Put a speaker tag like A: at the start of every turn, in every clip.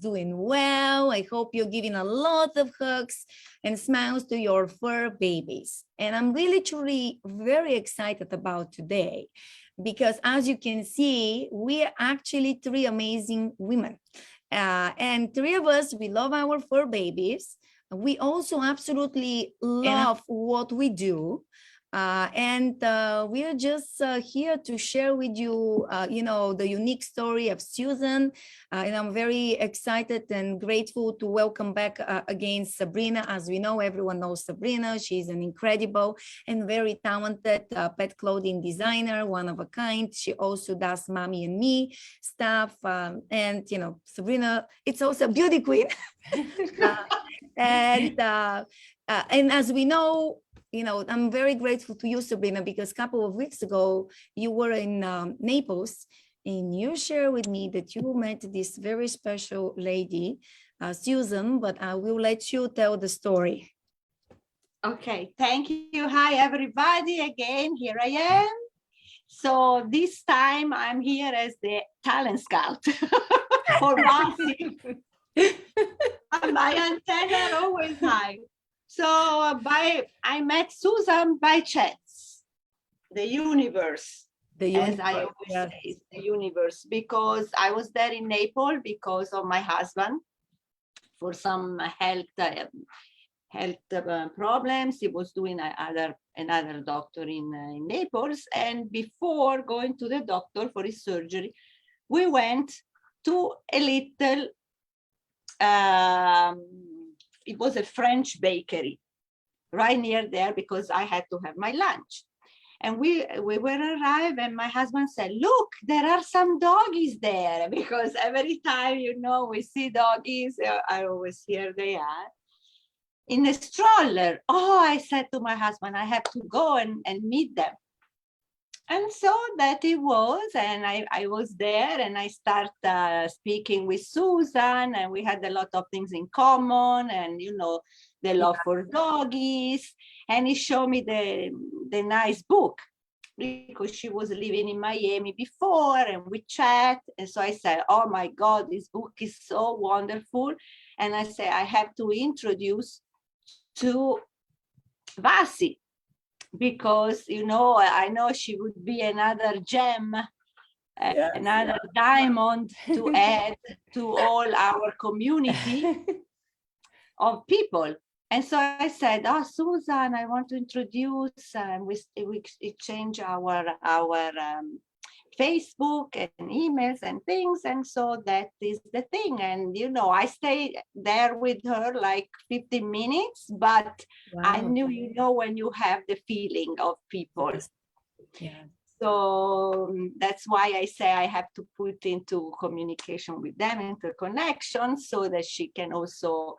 A: doing well. I hope you're giving a lot of hugs and smiles to your fur babies. And I'm really, truly very excited about today because as you can see, we are actually three amazing women. And three of us, we love our fur babies. We also absolutely love what we do. We are just here to share with you, the unique story of Susan. And I'm very excited and grateful to welcome back again Sabrina. As we know, everyone knows Sabrina. She's an incredible and very talented pet clothing designer, one of a kind. She also does Mommy and Me stuff. Sabrina, it's also a beauty queen. And as we know, I'm very grateful to you, Sabrina, because a couple of weeks ago, you were in Naples and you shared with me that you met this very special lady, Susan, but I will let you tell the story.
B: Okay, thank you. Hi, everybody. Again, here I am. So this time I'm here as the talent scout for Bossy. My antenna are always high. So I met Susan by chance, the universe, as I always say, the universe, because I was there in Naples because of my husband for some health problems. He was doing another doctor in Naples, and before going to the doctor for his surgery, we went to a little. It was a French bakery right near there because I had to have my lunch. And we were arrived and my husband said, look, there are some doggies there, because every time, we see doggies, I always hear they are in a stroller. Oh, I said to my husband, I have to go and meet them. And so that it was, and I was there and I started speaking with Susan, and we had a lot of things in common, and the love for doggies. And he showed me the nice book because she was living in Miami before, and we chat. And so I said, oh my God, this book is so wonderful. And I said, I have to introduce to Vasi, because I know she would be another gem, another diamond to add to all our community of people. And so I said, oh, Susan, I want to introduce, we exchange our Facebook and emails and things. And so that is the thing. And, I stayed there with her like 15 minutes, but wow. I knew, when you have the feeling of people. Yeah. So that's why I say I have to put into communication with them, interconnection, so that she can also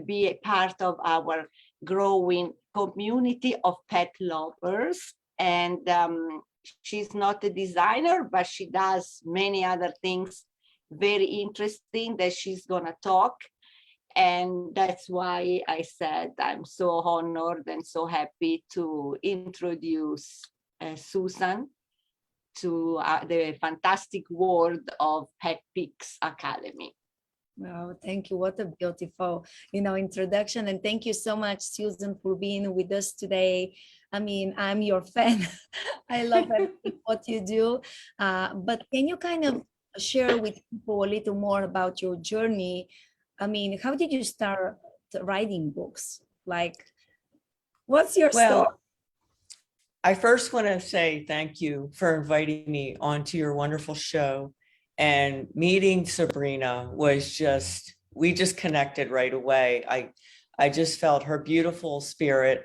B: be a part of our growing community of pet lovers. And she's not a designer, but she does many other things very interesting that she's gonna talk. And that's why I said I'm so honored and so happy to introduce Susan to the fantastic world of Pet Pics Academy.
A: Wow, thank you. What a beautiful, introduction. And thank you so much, Susan, for being with us today. I mean, I'm your fan. I love what you do. But can you kind of share with people a little more about your journey? I mean, how did you start writing books? Like, what's your story?
C: I first want to say thank you for inviting me onto your wonderful show. And meeting Sabrina was we just connected right away. I just felt her beautiful spirit,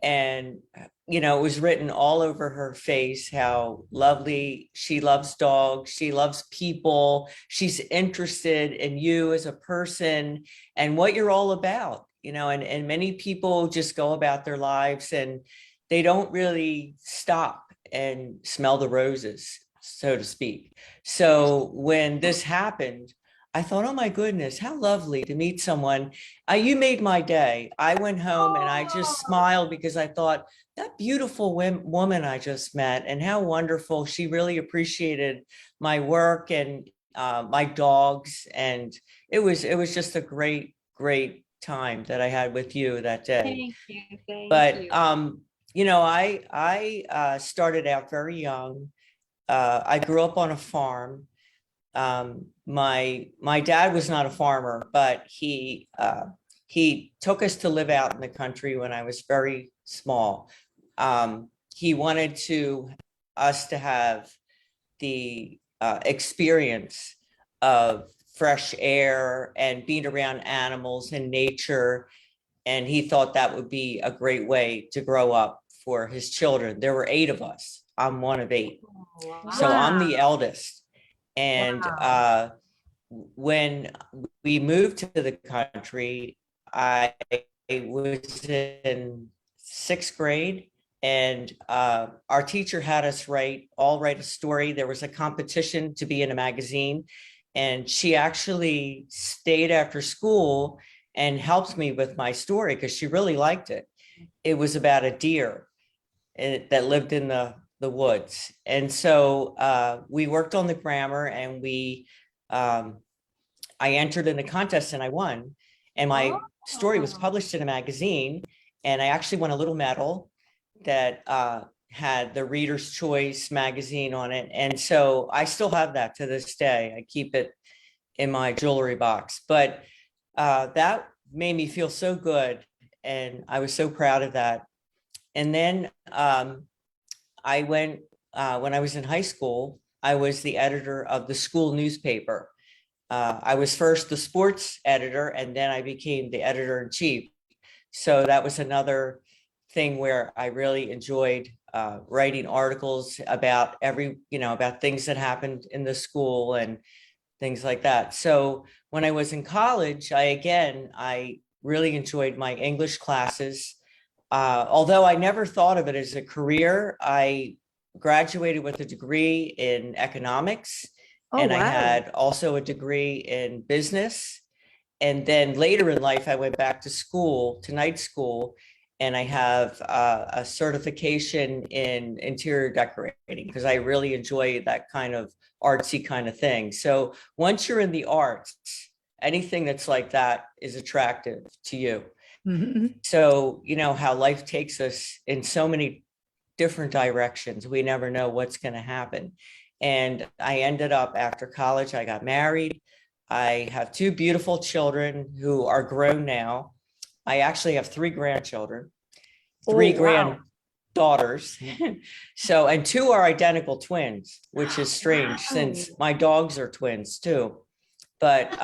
C: and, it was written all over her face, how lovely she loves dogs. She loves people. She's interested in you as a person and what you're all about, and many people just go about their lives and they don't really stop and smell the roses, so to speak. So when this happened, I thought, oh my goodness, how lovely to meet someone. You made my day. I went home and I just smiled because I thought, that beautiful woman I just met, and how wonderful. She really appreciated my work. And, my dogs, and it was just a great time that I had with you that day.
B: Thank you. Thank
C: But
B: you.
C: you know, I started out very young. I grew up on a farm. My dad was not a farmer, but he took us to live out in the country when I was very small. He wanted us to have the experience of fresh air and being around animals and nature. And he thought that would be a great way to grow up for his children. There were 8 of us. I'm one of 8. So I'm the eldest. And when we moved to the country, I was in 6th grade, and our teacher had us write a story. There was a competition to be in a magazine, and she actually stayed after school and helped me with my story because she really liked it. It was about a deer that lived in the woods. And so we worked on the grammar, and I entered in a contest and I won. And my story was published in a magazine, and I actually won a little medal that had the Reader's Choice magazine on it. And so I still have that to this day. I keep it in my jewelry box. But that made me feel so good, and I was so proud of that. And then I went, when I was in high school, I was the editor of the school newspaper. I was first the sports editor, and then I became the editor-in-chief. So that was another thing where I really enjoyed writing articles about about things that happened in the school and things like that. So when I was in college, I really enjoyed my English classes. Although I never thought of it as a career, I graduated with a degree in economics, and I had also a degree in business. And then later in life, I went back to school, to night school, and I have a certification in interior decorating because I really enjoy that kind of artsy kind of thing. So once you're in the arts, anything that's like that is attractive to you. So, you know, how life takes us in so many different directions. We never know what's going to happen. And I ended up, after college, I got married. I have 2 beautiful children who are grown now. I actually have 3 grandchildren, 3 granddaughters. So, and 2 are identical twins, which is strange since my dogs are twins too. But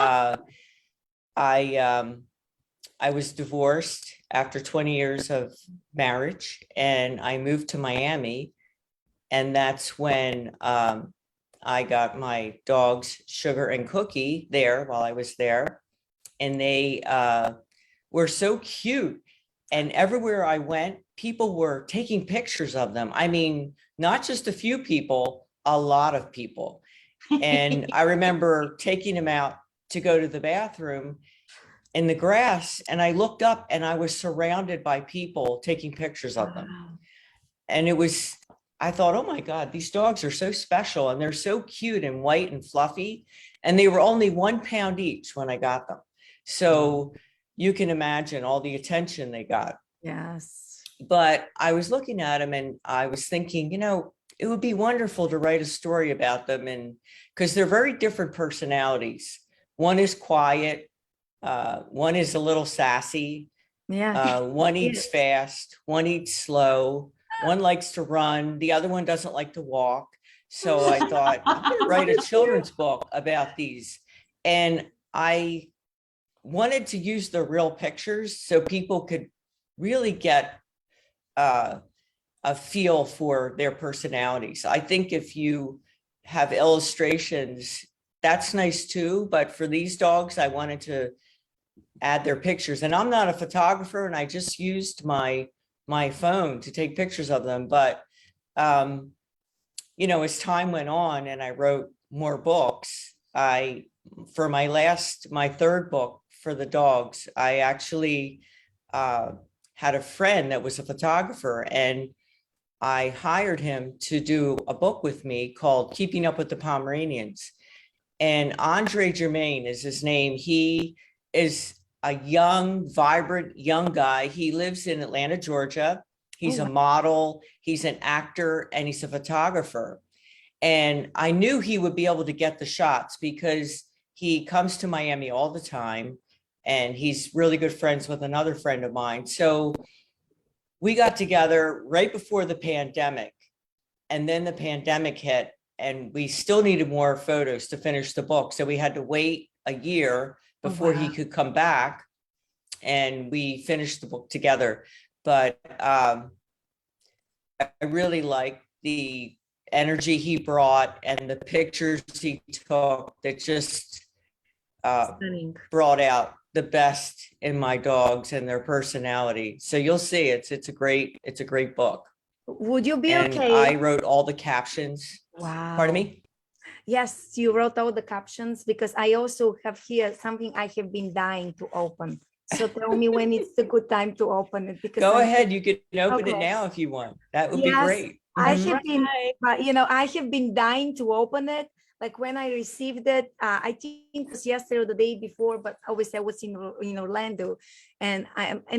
C: I was divorced after 20 years of marriage, and I moved to Miami. And that's when I got my dogs, Sugar and Cookie, there while I was there. And they were so cute. And everywhere I went, people were taking pictures of them. I mean, not just a few people, a lot of people. And I remember taking them out to go to the bathroom in the grass, and I looked up and I was surrounded by people taking pictures of them. And I thought, oh my God, these dogs are so special, and they're so cute and white and fluffy. And they were only 1 pound each when I got them. So you can imagine all the attention they got.
A: Yes.
C: But I was looking at them and I was thinking, you know, it would be wonderful to write a story about them, and because they're very different personalities. One is quiet. One is a little sassy.
A: Yeah.
C: One eats fast. One eats slow. One likes to run. The other one doesn't like to walk. So I thought, I'm going to write a children's book about these. And I wanted to use the real pictures so people could really get a feel for their personalities. I think if you have illustrations, that's nice too. But for these dogs, I wanted to add their pictures. And I'm not a photographer, and I just used my phone to take pictures of them. But, you know, as time went on and I wrote more books, for my 3rd book for the dogs, I actually had a friend that was a photographer, and I hired him to do a book with me called Keeping Up with the Pomeranians. And Andre Germain is his name. He is a young, vibrant, young guy. He lives in Atlanta, Georgia. He's a model, he's an actor, and he's a photographer. And I knew he would be able to get the shots because he comes to Miami all the time. And he's really good friends with another friend of mine. So we got together right before the pandemic. And then the pandemic hit, and we still needed more photos to finish the book. So we had to wait a year before he could come back, and we finished the book together. But I really like the energy he brought and the pictures he took that just brought out the best in my dogs and their personality. So you'll see it's a great book.
A: Would you be
C: And
A: okay?
C: I wrote all the captions.
A: Wow.
C: Pardon me?
A: Yes, you wrote all the captions, because I also have here something I have been dying to open. So tell me when it's a good time to open it. Because
C: Go ahead, you can open it
A: Okay.
C: now if you want. That would be
A: Yes,
C: great.
A: I
C: Mhm.
A: have been, but I have been dying to open it. Like when I received it, I think it was yesterday or the day before, but obviously I was in Orlando, and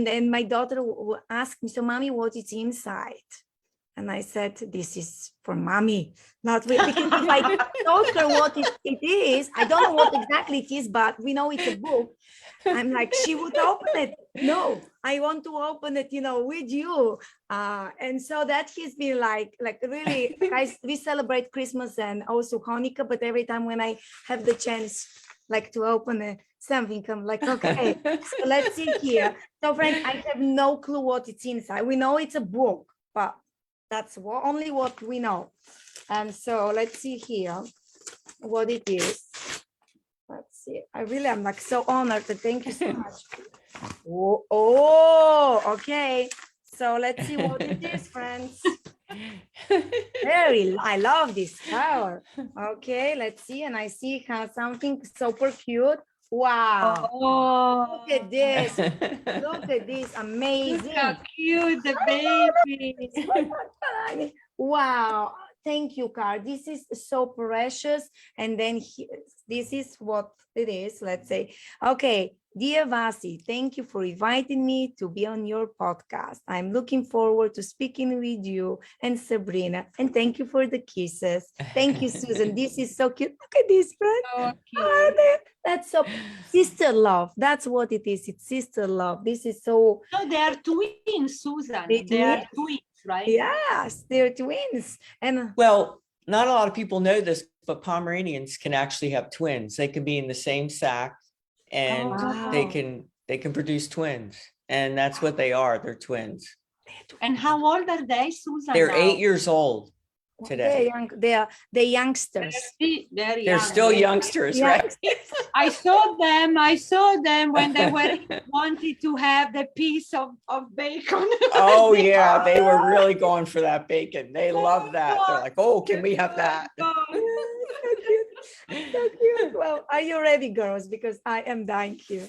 A: then my daughter asked me, "So, mommy, what is inside?" And I said, "This is for mommy, not really." Because if I told her what it is, I don't know what exactly it is, but we know it's a book. I'm like, she would open it. No, I want to open it, with you. And so that has been like really, guys, we celebrate Christmas and also Hanukkah, but every time when I have the chance, like to open something, I'm like, okay, so let's see here. So friends, I have no clue what it's inside. We know it's a book, but that's only what we know. And so let's see here what it is. Let's see. I really am like so honored. Thank you so much. Oh, okay. So let's see what it is, friends. I love this flower. Okay, let's see. And I see it has something super cute. Wow.
B: Oh,
A: Look at this. Look at this. Amazing.
B: look how cute the baby is.
A: Wow. Thank you, Car. This is so precious. And then this is what it is. Let's say, okay, dear Vasi, thank you for inviting me to be on your podcast. I'm looking forward to speaking with you and Sabrina. And thank you for the kisses. Thank you, Susan. This is so cute. Look at this, friend.
B: So cute.
A: That's so sister love. That's what it is. It's sister love. This is so.
B: No, they are twins, Susan.
A: They
B: They are
A: twins?
B: twins, right?
A: Yes, they're twins. And
C: Well, not a lot of people know this, but Pomeranians can actually have twins. They can be in the same sack, and
A: wow.
C: they can produce twins. And that's what they are. They're twins.
B: And how old are they, Susan?
C: They're
B: now?
C: 8 years old
A: they're
C: today.
A: young. They're youngsters.
B: They're
C: They're still youngsters, right?
B: I saw them when they were wanted to have the piece of bacon.
C: Oh yeah, they were really going for that bacon. They love that. They're like, oh, can we have that?
A: So cute. Well, are you ready, girls? Because I am dying here.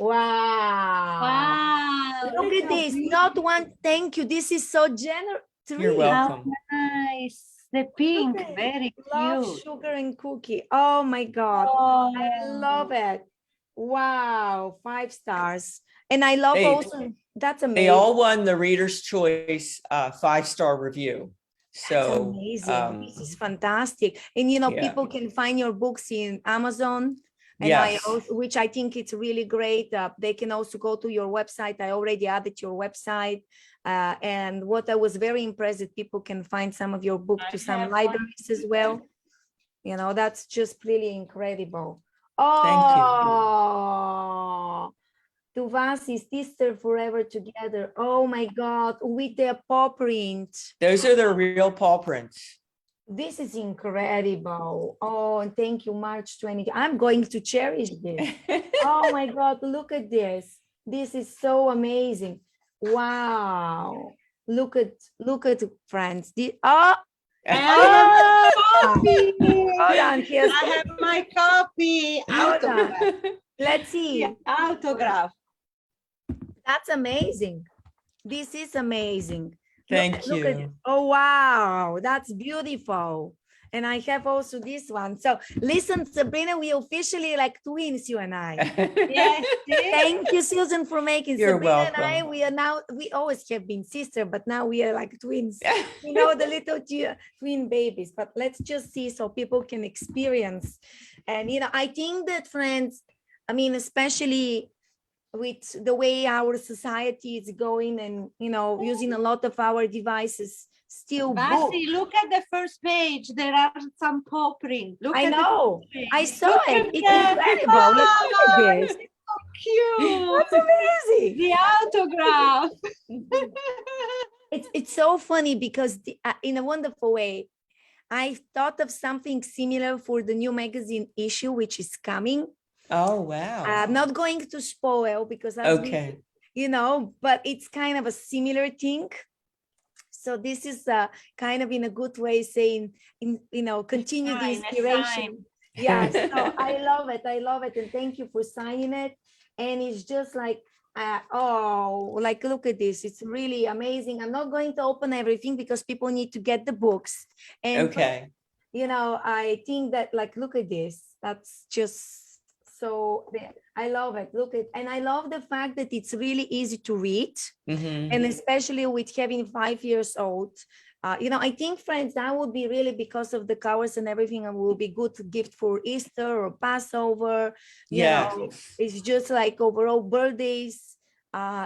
A: Wow.
B: Wow.
A: Look at this. Not one. Thank you. This is so generous.
C: You're welcome.
B: Nice. The pink,
A: Okay.
B: very
A: Love,
B: cute.
A: sugar, and cookie. Oh my God.
B: Oh.
A: I love it. Wow. 5 stars. And I love
C: They-
A: also, that's amazing.
C: They all won the Reader's Choice 5-star review.
A: That's
C: So
A: amazing. This is fantastic. And
C: yeah.
A: people can find your books in Amazon. And
C: Yes.
A: which I think it's really great. They can also go to your website. I already added your website. And what I was very impressed that people can find some of your book to some libraries as well. That's just really incredible.
C: Thank you.
A: Oh, to Vasi, sister forever together. Oh my God, with their paw print.
C: Those are their real paw prints.
A: This is incredible. Oh, and thank you, March 20. I'm going to cherish this. Oh my God, look at this. This is so amazing. Wow. Look at friends.
B: Copy.
A: Hold on, here's
B: I have my copy.
A: Hold on.
B: Autograph.
A: Let's see.
B: Autograph.
A: That's amazing. This is amazing.
C: Thank
A: Look at it.
C: you.
A: Oh, wow. That's beautiful. And I have also this one. So listen, Sabrina, we officially like twins, you and I.
B: Yes, see?
A: Thank you, Susan, for making
C: You're
A: Sabrina and I.
C: welcome.
A: We are now, we always have been sister, but now we are like twins. You know, the little twin babies. But let's just see so people can experience. And, you know, I think that, friends, I mean, especially with the way our society is going and, you know, using a lot of our devices, still book.
B: Basi, look at the first page. There are some paw print. Look
A: I
B: at
A: know.
B: the first
A: I
B: page.
A: saw
B: Look
A: it.
B: at
A: It's
B: that.
A: incredible. Look at
B: Oh,
A: this.
B: it's so cute.
A: That's amazing.
B: The autograph.
A: It's so funny because in a wonderful way, I thought of something similar for the new magazine issue, which is coming.
C: Oh, wow.
A: I'm not going to spoil because
C: Okay.
A: you know, but it's kind of a similar thing. So this is kind of in a good way saying, you know, continue the
B: sign, a
A: inspiration. Yeah, so I love it. I love it. And thank you for signing it. And it's just like, oh, like, look at this. It's really amazing. I'm not going to open everything because people need to get the books. And,
C: Okay.
A: you know, I think that, like, look at this. That's just so, I love it. Look at, and I love the fact that it's really easy to read.
C: Mhm.
A: And especially with having 5 years old, you know, I think, friends, that would be really, because of the covers and everything, and will be good gift for Easter or Passover. You
C: Yes.
A: know, it's just like overall birthdays.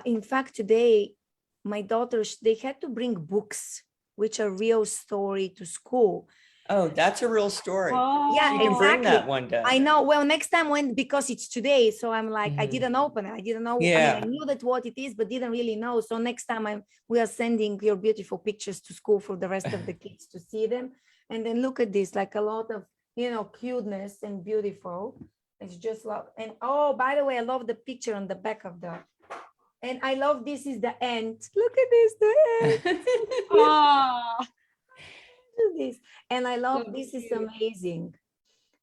A: In fact, today, my daughters, they had to bring books, which are real story to school.
C: Oh, that's a real story.
A: Yeah,
C: You can bring
A: exactly.
C: that one day.
A: I know. Well, next time when, because it's today, so I'm like, I
C: Mhm.
A: didn't open it. I didn't know. I
C: Yeah.
A: mean, I knew that what it is, but didn't really know. So next time we are sending your beautiful pictures to school for the rest of the kids to see them. And then look at this, like a lot of, you know, cuteness and beautiful. It's just love. And oh, by the way, I love the picture on the back of the. And I love this is the end. Look at this, the end.
B: Oh,
A: This. And I love
B: so
A: this is
B: cute.
A: amazing.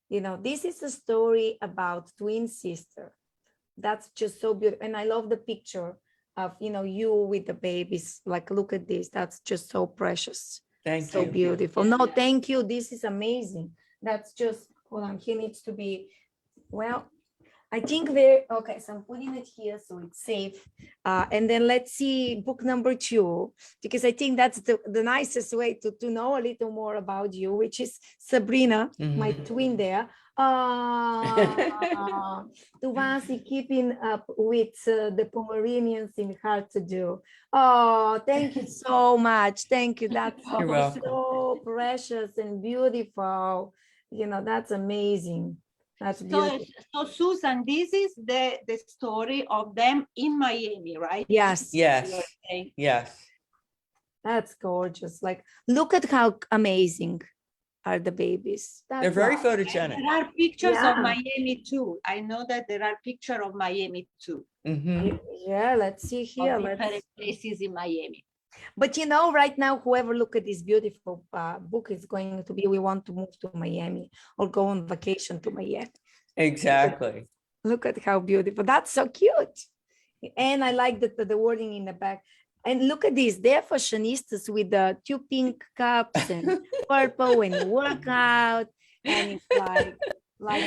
A: You know, this is a story about twin sister. That's just so beautiful. And I love the picture of, you know, you with the babies. Like, look at this. That's just so precious.
C: Thank
A: So
C: you.
A: beautiful. No, thank you. This is amazing. That's just, hold on. He needs to be, well, I think there, okay, so I'm putting it here so it's safe. And then let's see book number 2, because I think that's the nicest way to know a little more about you, which is Sabrina, my
C: Mhm.
A: twin there. Tuvasi keeping up with the Pomeranians in Hard to Do. Oh, thank you so much. Thank you. That's
C: You're welcome.
A: so precious and beautiful. You know, that's amazing. That's beautiful.
B: So Susan, this is the story of them in Miami, right?
A: Yes.
C: Yes.
B: You're saying.
C: Yes.
A: That's gorgeous. Like, look at how amazing are the babies.
C: They're
A: That's
C: very
A: love.
C: photogenic.
B: There are pictures of
A: Yeah.
B: Miami too. I know that there are pictures of Miami too,
C: Mhm.
A: Yeah, let's see here.
B: of
A: Let's.
B: different places in Miami.
A: But you know, right now, whoever look at this beautiful book is going to be, we want to move to Miami or go on vacation to Miami.
C: Exactly.
A: Look at how beautiful. That's so cute. And I like the wording in the back. And look at this. They're fashionistas with the 2 pink cups and purple when you work out. And it's like
B: And
A: I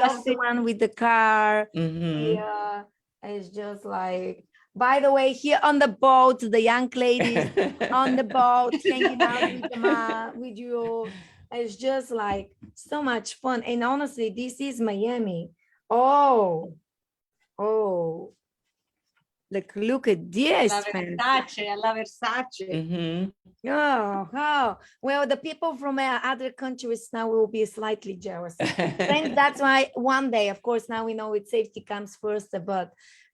A: love the
B: sunglasses.
A: one with the car.
C: Mhm.
A: Yeah, it's just like, by the way, here on the boat, the young ladies on the boat hanging out with with you. It's just like so much fun. And honestly, this is Miami. Oh, like, look at this.
B: La
A: Man.
B: Versace, la Versace.
C: Mhm.
A: Oh, well, the people from other countries now will be slightly jealous. Friends, that's why one day, of course, now we know it safety comes first, but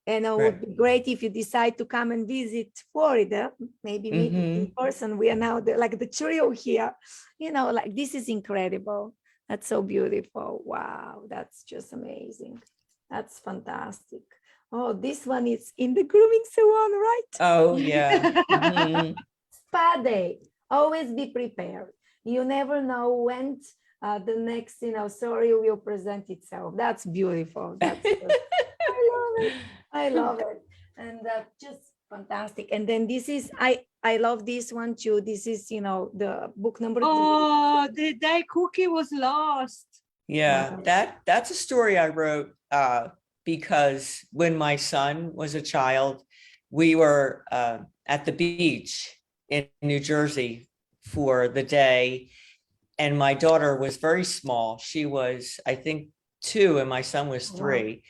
A: and it would be great if you decide to come and visit Florida, maybe meet in person. We are now like the trio here, you know, like this is incredible. That's so beautiful. Wow, that's just amazing. That's fantastic. Oh, this one is in the grooming salon, right?
C: Oh, yeah. Mhm.
A: Spa day. Always be prepared. You never know when the next, you know, story will present itself. That's beautiful. That's I love it. I love it. And just fantastic. And then this is I love this one too. This is, the book number 3.
B: Oh, the day Cookie was lost.
C: Yeah,
A: Wow.
C: that's a story I wrote because when my son was a child, we were at the beach in New Jersey for the day, and my daughter was very small. She was, I think, 2, and my son was 3.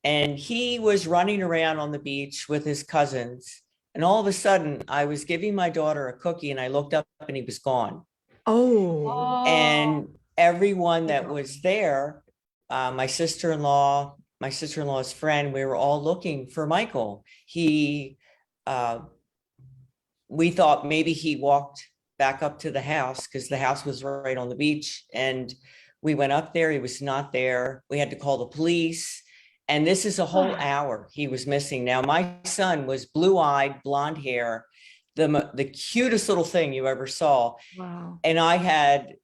C: And he was running around on the beach with his cousins. And all of a sudden, I was giving my daughter a cookie, and I looked up and he was gone.
A: Oh,
C: And everyone that was there, my sister-in-law's friend, we were all looking for Michael. We thought maybe he walked back up to the house because the house was right on the beach. And we went up there. He was not there. We had to call the police. And this is a whole hour he was missing. Now, my son was blue-eyed, blonde hair, the cutest little thing you ever saw.
A: wow.
C: And I had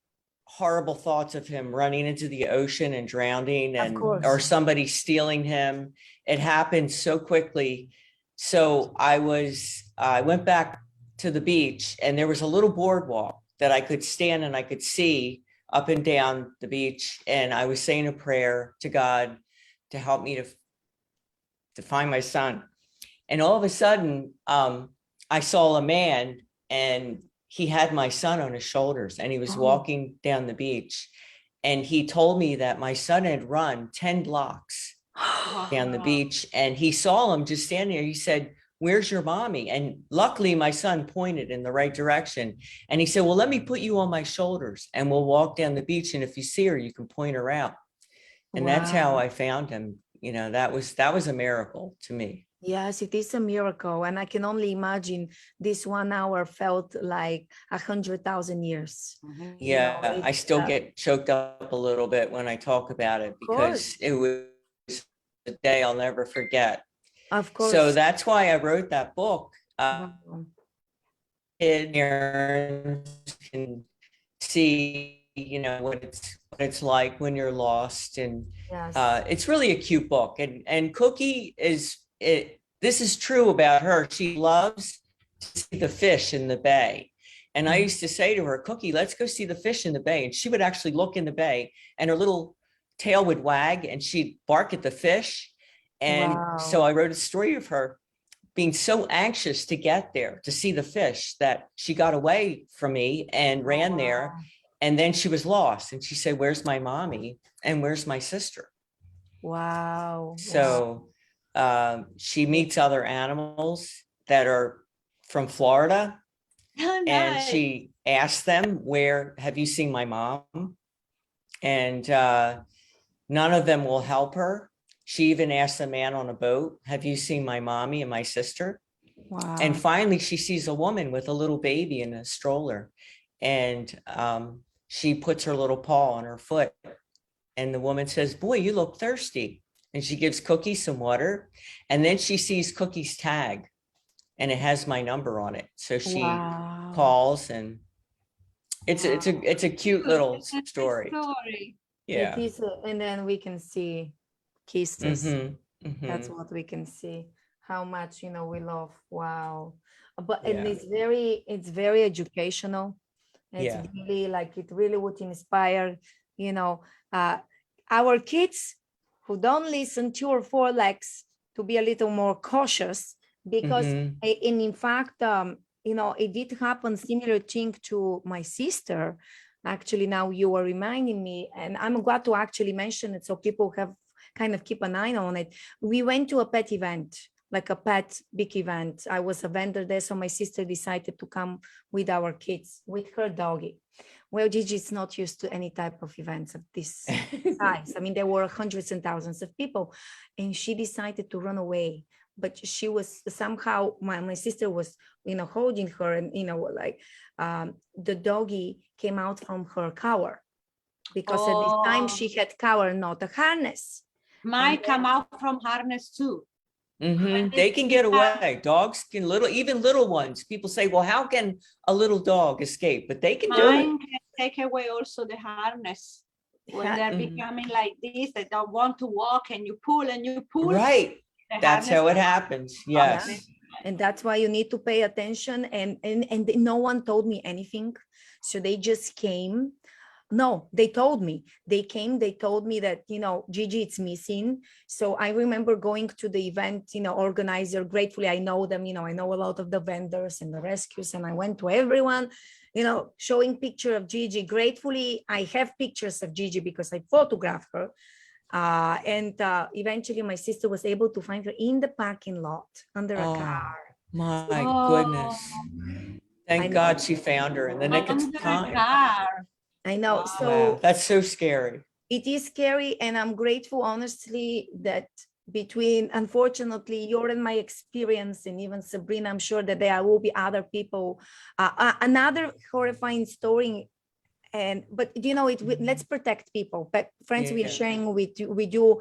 C: horrible thoughts of him running into the ocean and drowning,
A: Of course.
C: or somebody stealing him. It happened so quickly. So I went back to the beach, and there was a little boardwalk that I could stand and I could see up and down the beach. And I was saying a prayer to God to help me to find my son. And all of a sudden, I saw a man, and he had my son on his shoulders, and he was walking down the beach. And he told me that my son had run 10 blocks down the beach, and he saw him just standing there. He said, "Where's your mommy?" And luckily my son pointed in the right direction. And he said, "Well, let me put you on my shoulders and we'll walk down the beach. And if you see her, you can point her out." And that's how I found him. That was a miracle to me.
A: Yes, it is a miracle. And I can only imagine this 1 hour felt like 100,000 years.
C: Yeah, I still get choked up a little bit when I talk about it because it was a day I'll never forget.
A: Of course.
C: So that's why I wrote that book.
A: Wow.
C: Parents can see, what it's like when you're lost, and
A: Yes.
C: it's really a cute book. And Cookie this is true about her. She loves to see the fish in the bay. And I used to say to her, "Cookie, let's go see the fish in the bay." And she would actually look in the bay, and her little tail would wag, and she'd bark at the fish. And so I wrote a story of her being so anxious to get there to see the fish that she got away from me and ran there. And then she was lost. And she said, "Where's my mommy? And where's my sister?"
A: Wow.
C: So she meets other animals that are from Florida. And she asked them, "Where have you seen my mom?" And none of them will help her. She even asked a man on a boat, "Have you seen my mommy and my sister?"
A: Wow.
C: And finally, she sees a woman with a little baby in a stroller. And she puts her little paw on her foot. And the woman says, "Boy, you look thirsty." And she gives Cookie some water. And then she sees Cookie's tag, and it has my number on it. So she calls, and it's a cute little story. Yeah.
A: It is, and then we can see kisses. That's what we can see. How much we love. Wow. But and it's very educational. It's really like it really would inspire our kids who don't listen 2 or 4 legs to be a little more cautious, because in fact it did happen similar thing to my sister. Actually, now you are reminding me, and I'm glad to actually mention it so people have kind of keep an eye on it. We went to a pet event, like a pet big event. I was a vendor there, so my sister decided to come with our kids, with her doggy. Well, Gigi's not used to any type of events of this size. I mean, there were hundreds and thousands of people, and she decided to run away. But she was somehow, my sister was, holding her, and, the doggy came out from her collar, because at this time she had collar, not a harness.
B: Mine come out from harness too.
C: They can get away. Dogs can even little ones. People say, "Well, how can a little dog escape?" But they can do it.
B: Mine can take away also the harness. When they're becoming like this, they don't want to walk, and you pull and you pull.
C: Right. That's how it happens. Yes.
A: And that's why you need to pay attention. And no one told me anything. So they just came. No, they told me. They came, they told me that, Gigi, it's missing. So I remember going to the event, organizer. Gratefully, I know them, I know a lot of the vendors and the rescues. And I went to everyone, showing picture of Gigi. Gratefully, I have pictures of Gigi because I photographed her. And eventually my sister was able to find her in the parking lot under a car.
C: My goodness. Thank God she found her in the nick of
B: Under a
C: time.
B: car.
A: I know.
B: Wow.
A: So
C: Wow, that's so scary.
A: it is scary. And I'm grateful, honestly, that unfortunately, your and my experience, and even Sabrina, I'm sure that there will be other people. Another horrifying story. But let's protect people. But friends, we're sharing with you,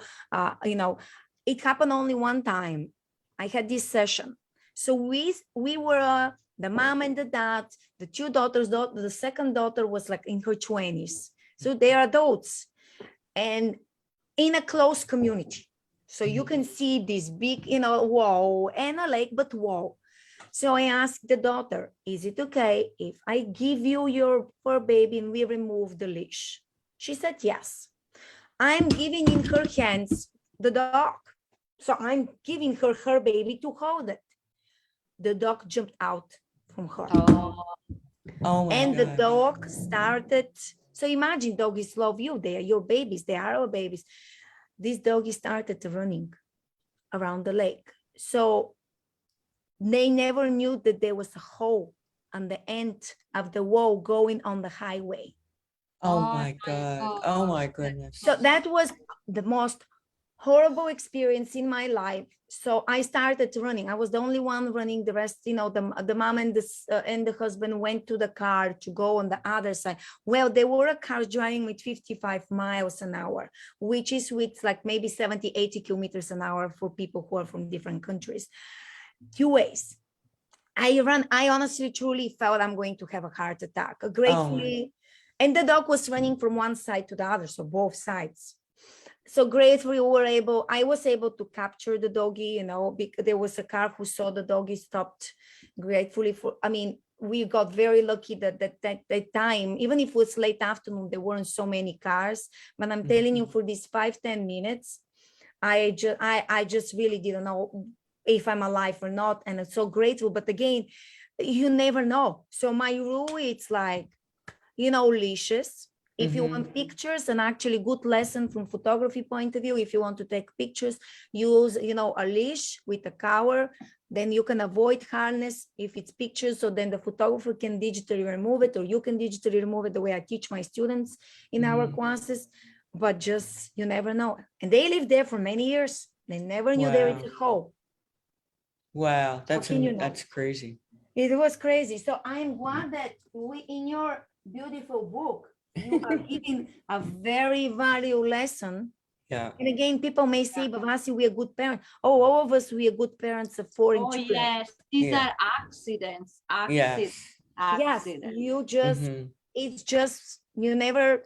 A: it happened only one time. I had this session. So we were the mom and the dad, the two daughters. The second daughter was like in her 20s. So they are adults and in a close community. So you can see this big, wall and a lake, but wall. So I asked the daughter, is it okay if I give you your fur baby and we remove the leash? She said, yes. I'm giving in her hands the dog. So I'm giving her baby to hold it. The dog jumped out from her.
C: Oh my
A: and
C: God.
A: the dog started. So imagine doggies love you. They are your babies. They are our babies. This doggy started running around the lake. So they never knew that there was a hole on the end of the wall going on the highway.
C: Oh my God. Oh my goodness.
A: So that was the most horrible experience in my life. So I started running. I was the only one running. The rest, the mom and the husband went to the car to go on the other side. Well, there were cars driving with 55 miles an hour, which is with like maybe 70, 80 kilometers an hour for people who are from different countries. 2 ways. I honestly, truly felt I'm going to have a heart attack. Gratefully, and the dog was running from one side to the other, so both sides. So gratefully, I was able to capture the doggy, because there was a car who saw the doggy, stopped. Gratefully we got very lucky that time, even if it was late afternoon, there weren't so many cars. But I'm telling you, for these 5-10 minutes, I just really didn't know if I'm alive or not. And I'm so grateful. But again, you never know. So my rule, it's like, leashes. If you want pictures, and actually good lesson from photography point of view, if you want to take pictures, use, a leash with a cover, then you can avoid harness if it's pictures. So then the photographer can digitally remove it, or you can digitally remove it, the way I teach my students in our classes. But just, you never know. And they lived there for many years. They never knew there is a hole.
C: Wow, that's crazy.
A: It was crazy. So I'm glad that in your beautiful book, you are giving a very valuable lesson.
C: Yeah.
A: And again, people may say, but Vasi, we are good parents. Oh, all of us, we are good parents of foreign children.
B: Yes, these are accidents.
C: Yes.
A: Yes, you just, it's just, you never,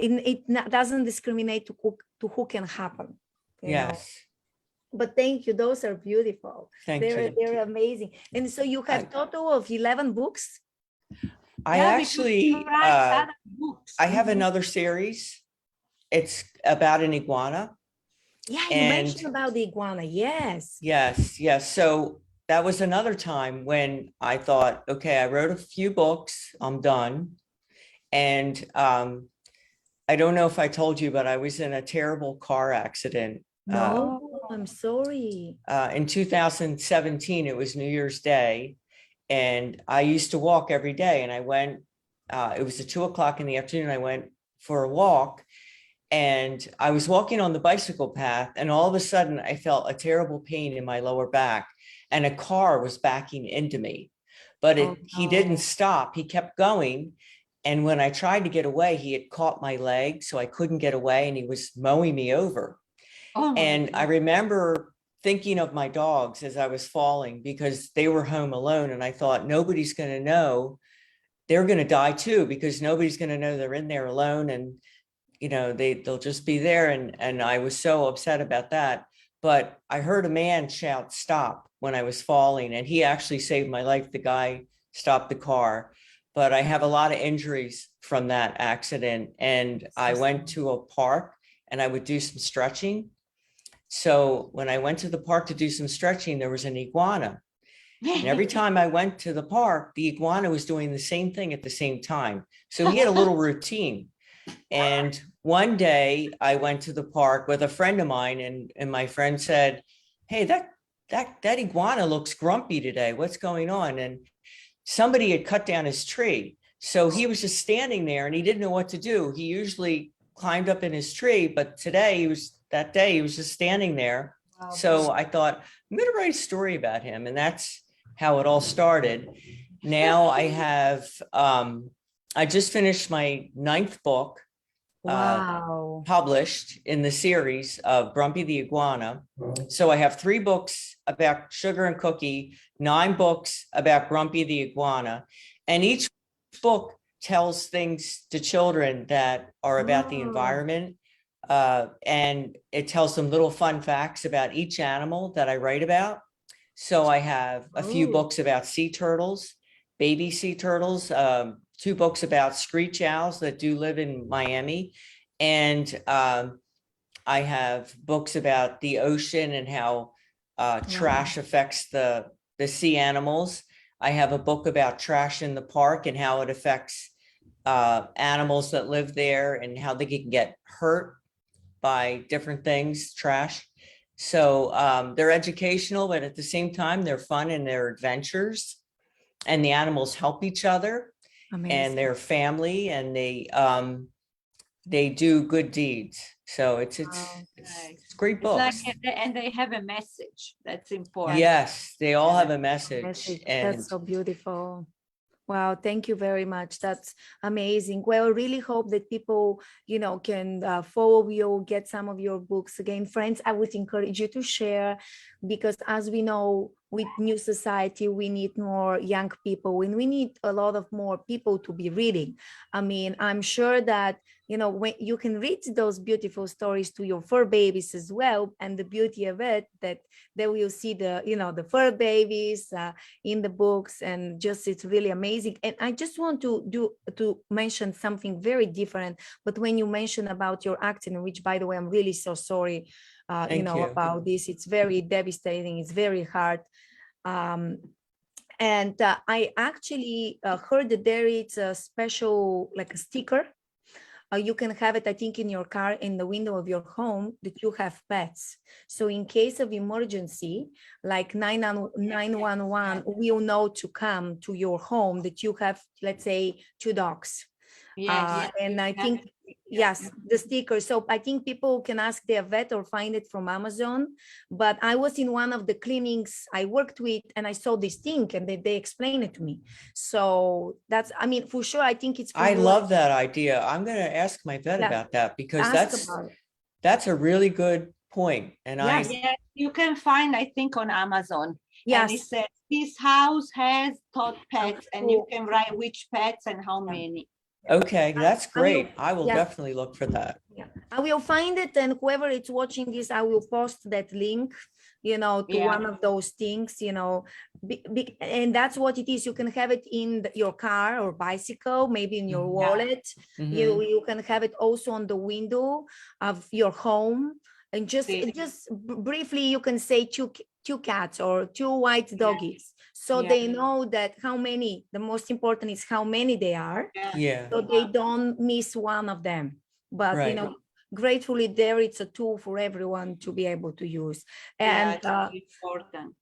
A: it doesn't discriminate to who can happen. You know? But thank you. Those are beautiful. They're amazing. And so you have total of 11 books?
C: I have another series. It's about an iguana.
A: Yeah, you mentioned about the iguana. Yes.
C: Yes. So that was another time when I thought, okay, I wrote a few books. I'm done. And I don't know if I told you, but I was in a terrible car accident.
A: No, I'm sorry.
C: In 2017, it was New Year's Day. And I used to walk every day, and I went, it was at 2:00 in the afternoon. I went for a walk, and I was walking on the bicycle path, and all of a sudden I felt a terrible pain in my lower back, and a car was backing into me, but he didn't stop. He kept going. And when I tried to get away, he had caught my leg, so I couldn't get away, and he was mowing me over. And I remember thinking of my dogs as I was falling, because they were home alone. And I thought, nobody's going to know. They're going to die too, because nobody's going to know they're in there alone. And, they'll just be there. And I was so upset about that. but I heard a man shout, "Stop," when I was falling, and he actually saved my life. The guy stopped the car, but I have a lot of injuries from that accident. And I went to a park and I would do some stretching. So when I went to the park to do some stretching, there was an iguana. And every time I went to the park, the iguana was doing the same thing at the same time. So he had a little routine. And one day I went to the park with a friend of mine, and my friend said, "Hey, that iguana looks grumpy today. What's going on?" And somebody had cut down his tree. So he was just standing there and he didn't know what to do. He usually climbed up in his tree, but that day he was just standing there.
A: Wow.
C: So I thought, I'm going to write a story about him. And that's how it all started. Now I just finished my 9th book.
A: Wow.
C: Published in the series of Grumpy the Iguana. So I have 3 books about Sugar and Cookie, 9 books about Grumpy the Iguana, and each book tells things to children that are about the environment, and it tells them little fun facts about each animal that I write about. So I have a few books about sea turtles, baby sea turtles, 2 books about screech owls that do live in Miami. And I have books about the ocean and how trash affects the sea animals. I have a book about trash in the park and how it affects animals that live there and how they can get hurt by different things, trash. So they're educational, but at the same time, they're fun and they're adventures. And the animals help each other.
A: Amazing.
C: And their family, and they do good deeds. So it's great books.
B: And they have a message that's important.
C: Yes, they all have a message. And
A: that's so beautiful. Wow, thank you very much. That's amazing. Well, I really hope that people, can follow you, get some of your books. Again, friends, I would encourage you to share, because as we know, with new society, we need more young people, and we need a lot of more people to be reading. I mean, I'm sure that, when you can read those beautiful stories to your fur babies as well, and the beauty of it, that they will see the fur babies in the books, and just, it's really amazing. And I just want to mention something very different, but when you mention about your acting, which, by the way, I'm really so sorry, about this. It's very devastating. It's very hard. And I actually heard that there is a special, like a sticker. You can have it, I think, in your car, in the window of your home, that you have pets. So in case of emergency, like 911 will know to come to your home, that you have, let's say, 2 dogs. And I think, yes, the sticker. So I think people can ask their vet or find it from Amazon. But I was in one of the clinics I worked with, and I saw this thing, and they explained it to me. So that's, I mean, for sure, I think it's.
C: I love that idea. I'm going to ask my vet about that, because that's a really good point. And
B: you can find, I think, on Amazon.
A: Yes.
B: And it says this house has tot pets, and you can write which pets and how many.
C: Okay, that's great. I will definitely look for that.
A: Yeah, I will find it, and whoever is watching this, I will post that link, to one of those things, and that's what it is. You can have it in your car or bicycle, maybe in your wallet. You can have it also on the window of your home, and just briefly, you can say two cats or 2 white doggies. So they know that how many, the most important is how many they are. So they don't miss one of them. But, gratefully, there it's a tool for everyone to be able to use. And
B: important.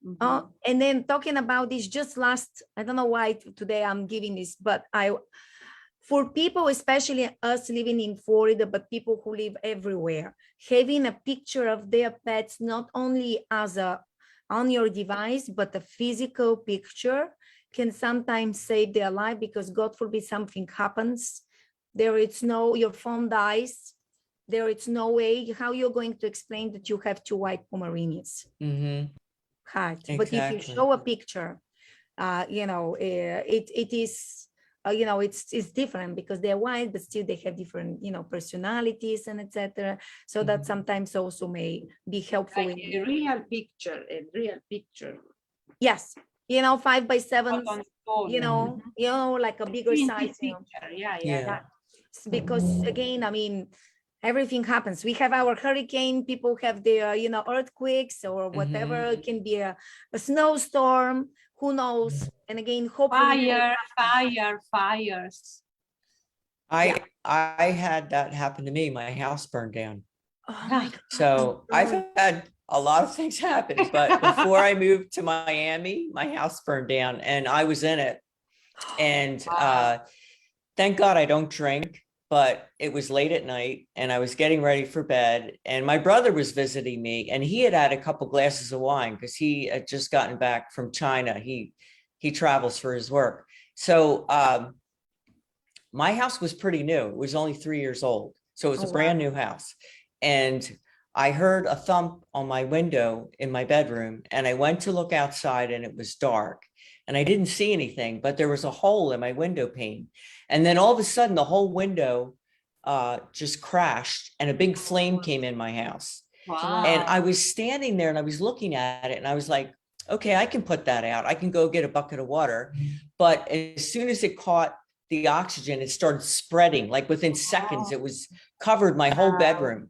A: And then talking about this, just last, I don't know why today I'm giving this, but for people, especially us living in Florida, but people who live everywhere, having a picture of their pets, not only as on your device, but a physical picture, can sometimes save their life, because God forbid something happens. Your phone dies. There is no way how you're going to explain that you have 2 white Pomeranians. Hard. But if you show a picture, it is it's different because they're white, but still they have different, personalities and etc. So that sometimes also may be helpful.
B: Like a real picture, a real picture.
A: Yes, 5x7,
B: Not on phone.
A: like a bigger
B: Print
A: size.
B: picture. Yeah.
C: Yeah.
A: Because again, I mean, everything happens. We have our hurricane, people have their, earthquakes or whatever. It can be a snowstorm, who knows? And again, hopefully
B: Fires.
C: I had that happen to me. My house burned down.
A: Oh my God.
C: So I've had a lot of things happen, but before I moved to Miami, my house burned down and I was in it. And thank God I don't drink, but it was late at night and I was getting ready for bed and my brother was visiting me and he had a couple glasses of wine because he had just gotten back from China. He travels for his work. So my house was pretty new. It was only 3 years old. So it was a brand new house. And I heard a thump on my window in my bedroom and I went to look outside and it was dark and I didn't see anything, but there was a hole in my window pane. And then all of a sudden the whole window just crashed and a big flame came in my house.
B: Wow.
C: And I was standing there and I was looking at it and I was like, okay, I can put that out. I can go get a bucket of water. But as soon as it caught the oxygen, it started spreading. Like within seconds, it was covered my whole bedroom.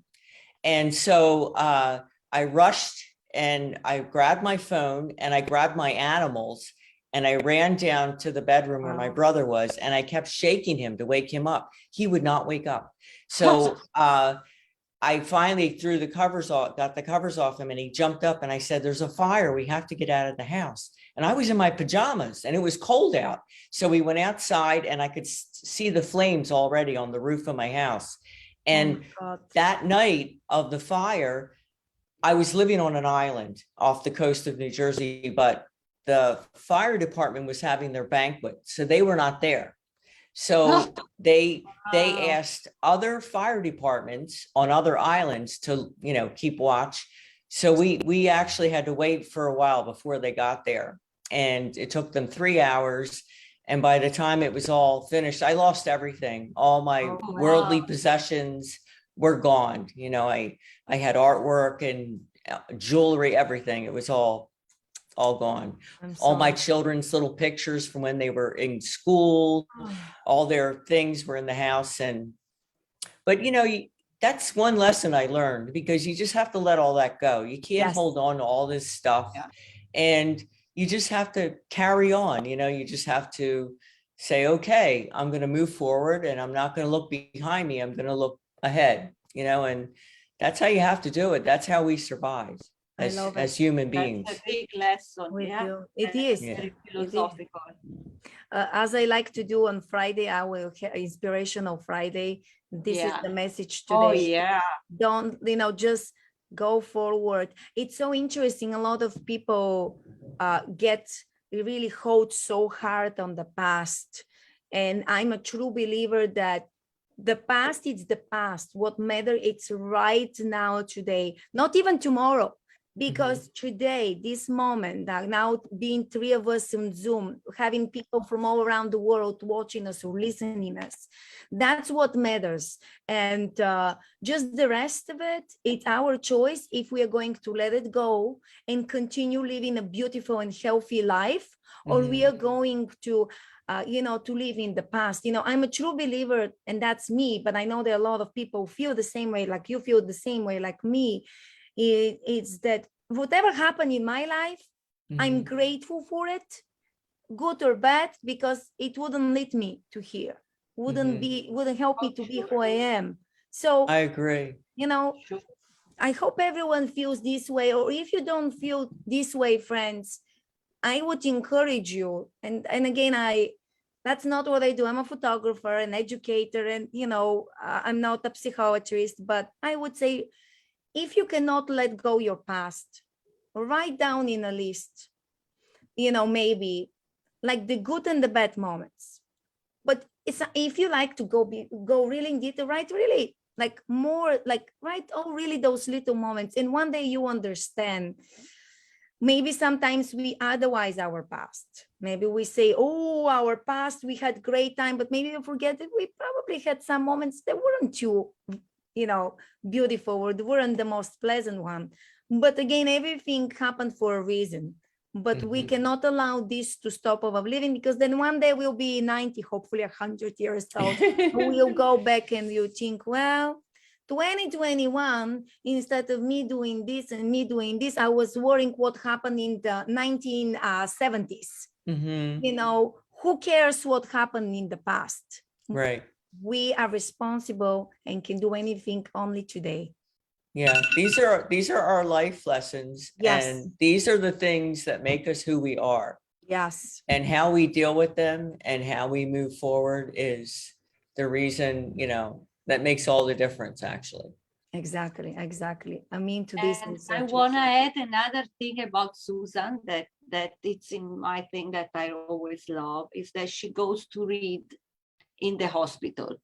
C: And so I rushed and I grabbed my phone and I grabbed my animals and I ran down to the bedroom where my brother was and I kept shaking him to wake him up. He would not wake up. So I finally threw the covers off, got the covers off him and he jumped up and I said, there's a fire. We have to get out of the house. And I was in my pajamas and it was cold out. So we went outside and I could see the flames already on the roof of my house. And that night of the fire, I was living on an island off the coast of New Jersey, but the fire department was having their banquet. So they were not there. So they asked other fire departments on other islands to, keep watch. So we actually had to wait for a while before they got there. And it took them 3 hours. And by the time it was all finished, I lost everything. All my worldly possessions were gone. I had artwork and jewelry, everything. It was all gone. All my children's little pictures from when they were in school, all their things were in the house. But that's one lesson I learned because you just have to let all that go. You can't hold on to all this stuff. And you just have to carry on, you just have to say, okay, I'm going to move forward and I'm not going to look behind me. I'm going to look ahead, and that's how you have to do it. That's how we survive as human beings.
B: That's a big lesson.
A: It is.
B: Very philosophical.
A: As I like to do on Friday, I will have Inspirational Friday. This is the message today.
B: Oh, yeah.
A: Don't, just go forward. It's so interesting. A lot of people get really hold so hard on the past. And I'm a true believer that the past is the past. What matters, it's right now, today, not even tomorrow. Because today, this moment, now being 3 of us on Zoom, having people from all around the world watching us or listening us, that's what matters. And just the rest of it, it's our choice if we are going to let it go and continue living a beautiful and healthy life, or we are going to to live in the past. I'm a true believer, and that's me, but I know that a lot of people feel the same way, like you feel the same way, like me. It's that whatever happened in my life, I'm grateful for it, good or bad, because it wouldn't lead me to here, wouldn't help me to be who I am. So
C: I agree.
A: I hope everyone feels this way, or if you don't feel this way, friends, I would encourage you. And again, that's not what I do. I'm a photographer, an educator, and I'm not a psychiatrist, but I would say, if you cannot let go your past, write down in a list, maybe like the good and the bad moments. But if you like to go really in detail, write really like more, like write really those little moments. And one day you understand maybe sometimes we idolize our past. Maybe we say, oh, our past, we had great time, but maybe we forget that we probably had some moments that weren't too, beautiful, or they weren't the most pleasant one. But again, everything happened for a reason. But we cannot allow this to stop our living, because then one day we'll be 90, hopefully 100 years old. We'll go back and you think, well, 2021, instead of me doing this and me doing this, I was worrying what happened in the 1970s. Who cares what happened in the past?
C: Right.
A: We are responsible and can do anything only today.
C: Yeah, these are our life lessons.
A: Yes.
C: And these are the things that make us who we are.
A: Yes.
C: And how we deal with them and how we move forward is the reason, that makes all the difference, actually.
A: Exactly. I mean, to this.
B: And I want to add another thing about Susan that it's in my thing that I always love, is that she goes to read in the hospital.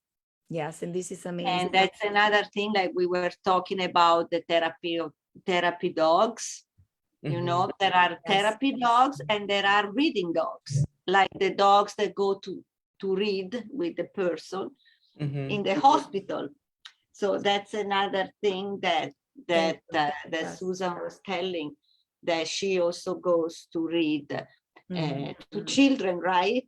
A: Yes, and this is amazing.
B: And that's another thing, like we were talking about the therapy dogs. There are therapy dogs and there are reading dogs, like the dogs that go to read with the person in the hospital. So that's another thing that Susan was telling, that she also goes to read to children, right,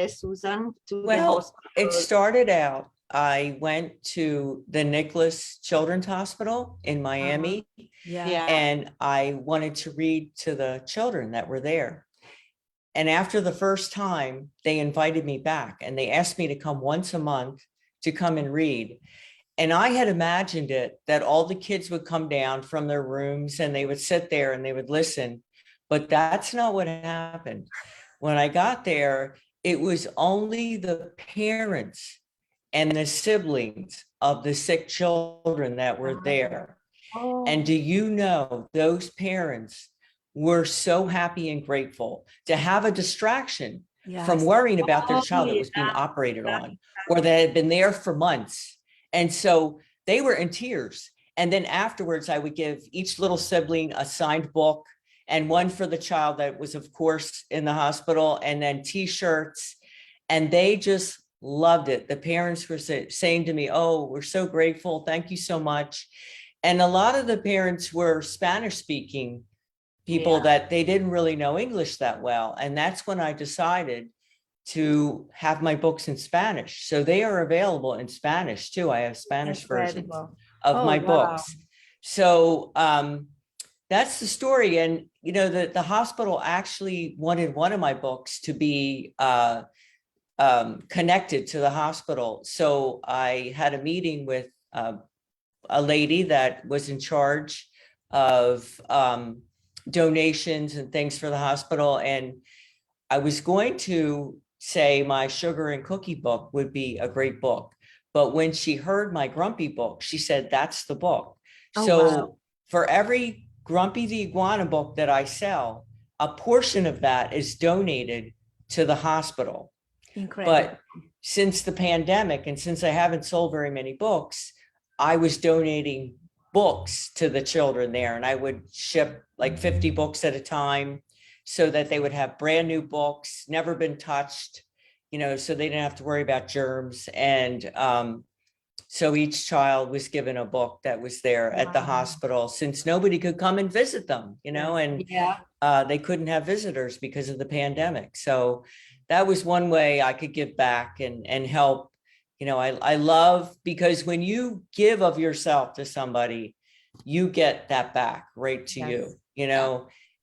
B: Susan? To the hospital.
C: It started out, I went to the Nicholas Children's Hospital in Miami, and I wanted to read to the children that were there. And after the first time, they invited me back and they asked me to come once a month to come and read. And I had imagined it that all the kids would come down from their rooms and they would sit there and they would listen. But that's not what happened. When I got there, it was only the parents and the siblings of the sick children that were there. And do you know, those parents were so happy and grateful to have a distraction from worrying about their child that was being operated on, or that had been there for months. And so they were in tears. And then afterwards, I would give each little sibling a signed book, and one for the child that was, of course, in the hospital, and then T-shirts. And they just loved it. The parents were saying to me, oh, we're so grateful. Thank you so much. And a lot of the parents were Spanish speaking people that they didn't really know English that well. And that's when I decided to have my books in Spanish. So they are available in Spanish too. I have Spanish versions of my books. So that's the story. And, the hospital actually wanted one of my books to be connected to the hospital. So I had a meeting with a lady that was in charge of donations and things for the hospital. And I was going to say my sugar and cookie book would be a great book. But when she heard my Grumpy book, she said, that's the book. For every Grumpy the Iguana book that I sell, a portion of that is donated to the hospital. Incredible. But since the pandemic, and since I haven't sold very many books, I was donating books to the children there, and I would ship like 50 books at a time so that they would have brand new books, never been touched, so they didn't have to worry about germs. And so each child was given a book that was there at the hospital, since nobody could come and visit them, and they couldn't have visitors because of the pandemic. So that was one way I could give back and help. I love, because when you give of yourself to somebody, you get that back right to you,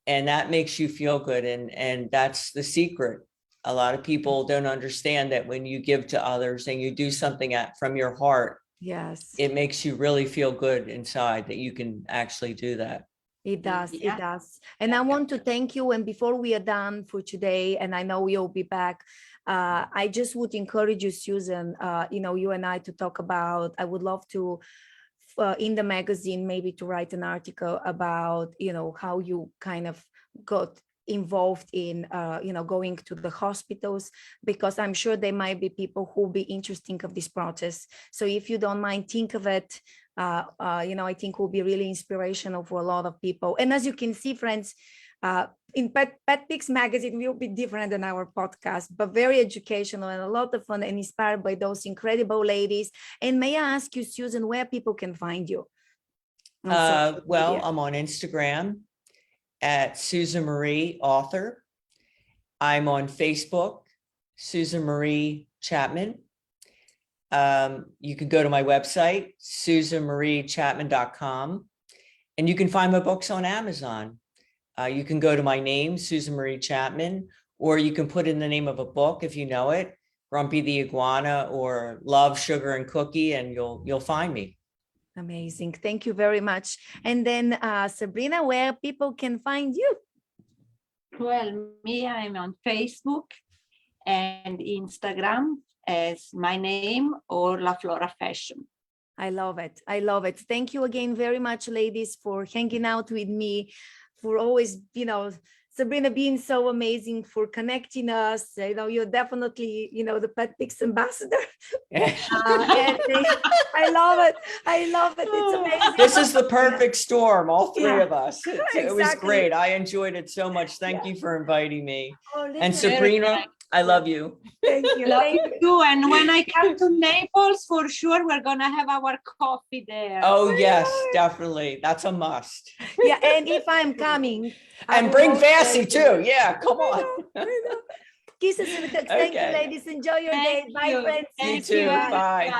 C: and that makes you feel good. And that's the secret. A lot of people don't understand that when you give to others and you do something from your heart, it makes you really feel good inside that you can actually do that.
A: It does. It does. And I want to thank you. And before we are done for today, and I know you'll be back, I just would encourage you, Susan, you and I to talk about, I would love to, in the magazine, maybe to write an article about, how you kind of got involved in, going to the hospitals, because I'm sure there might be people who will be interested of this process. So if you don't mind, think of it. I think will be really inspirational for a lot of people. And as you can see, friends, in Pet Pics magazine will be different than our podcast, but very educational and a lot of fun and inspired by those incredible ladies. And may I ask you, Susan, where people can find you? On social
C: Well,
A: media?
C: I'm on Instagram at Susan Marie Author. I'm on Facebook, Susan Marie Chapman. You can go to my website, susanmariechapman.com, and you can find my books on Amazon. You can go to my name, Susan Marie Chapman, or you can put in the name of a book if you know it, Grumpy the Iguana or Love, Sugar, and Cookie, and you'll find me.
A: Amazing. Thank you very much. And then Sabrina, where people can find you?
B: Well, me, I'm on Facebook and Instagram as my name or La Flora Fashion.
A: I love it. I love it. Thank you again very much, ladies, for hanging out with me, for always, Sabrina being so amazing, for connecting us. You're definitely, the Pet Pics ambassador. And I love it. I love it. It's amazing.
C: This is the perfect storm, all three of us. It was
A: Exactly.
C: great. I enjoyed it so much. Thank you for inviting me.
A: Oh,
C: And
A: listen.
C: Sabrina, I love you.
A: Thank you.
B: Love
A: Thank
B: you too. And when I come to Naples, for sure, we're going to have our coffee there.
C: Oh, yes, definitely. That's a must.
A: Yeah, and if I'm coming, I
C: And
A: will
C: bring
A: also
C: Vassy
A: invite you.
C: too. Yeah, come on.
A: I know. Kisses and hugs. Thank you,
C: Okay.
A: ladies. Enjoy your day.
B: Thank
A: Bye,
B: you.
A: friends.
C: You
B: Thank
C: too.
B: you.
C: Bye.